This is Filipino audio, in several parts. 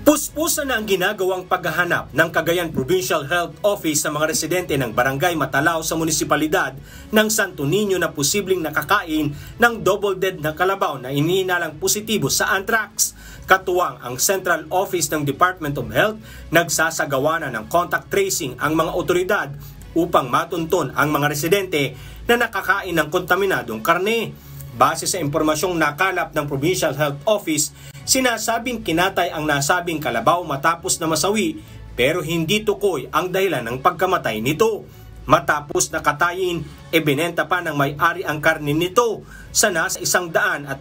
Puspusan na ang ginagawang paghahanap ng Cagayan Provincial Health Office sa mga residente ng Barangay Matalao sa munisipalidad ng Santo Niño na posibleng nakakain ng double-dead na kalabaw na inihinalang positibo sa anthrax. Katuwang ang Central Office ng Department of Health, nagsasagawa na ng contact tracing ang mga otoridad upang matunton ang mga residente na nakakain ng kontaminadong karne. Base sa impormasyong nakalap ng Provincial Health Office, sinasabing kinatay ang nasabing kalabaw matapos na masawi pero hindi tukoy ang dahilan ng pagkamatay nito. Matapos nakatayin, ibinenta pa ng may-ari ang karne nito sa nasa 141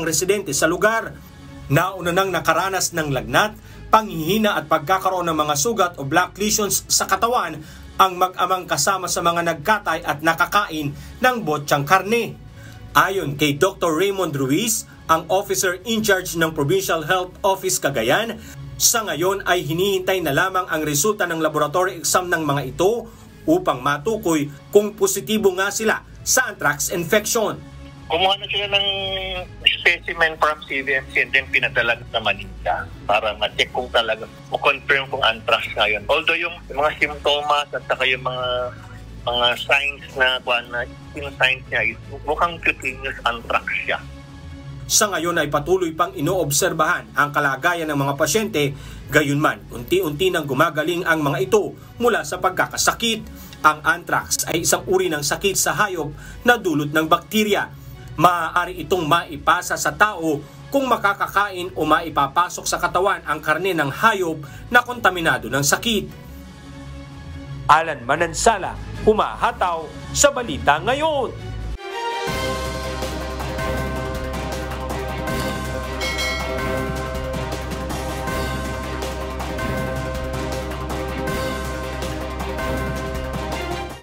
residente sa lugar. Nauna nang nakaranas ng lagnat, panghihina at pagkakaroon ng mga sugat o black lesions sa katawan ang mag-amang kasama sa mga nagkatay at nakakain ng botsyang karne. Ayon kay Dr. Raymond Ruiz, ang officer in charge ng Provincial Health Office Cagayan, sa ngayon ay hinihintay na lamang ang resulta ng laboratory exam ng mga ito upang matukoy kung positibo nga sila sa anthrax infection. Kumuha na sila ng specimen from CVMC and then pinadala sa Manila para ma-check kung talaga, ma-confirm kung anthrax ngayon. Although yung mga symptoms at saka yung mga signs na yung signs niya is mukhang cutaneous anthrax siya. Sa ngayon ay patuloy pang inoobserbahan ang kalagayan ng mga pasyente, gayunman unti-unti nang gumagaling ang mga ito mula sa pagkakasakit. Ang anthrax ay isang uri ng sakit sa hayop na dulot ng bakterya. Maaari itong maipasa sa tao kung makakakain o maipapasok sa katawan ang karne ng hayop na kontaminado ng sakit. Alan Manansala, humahataw sa Balita Ngayon.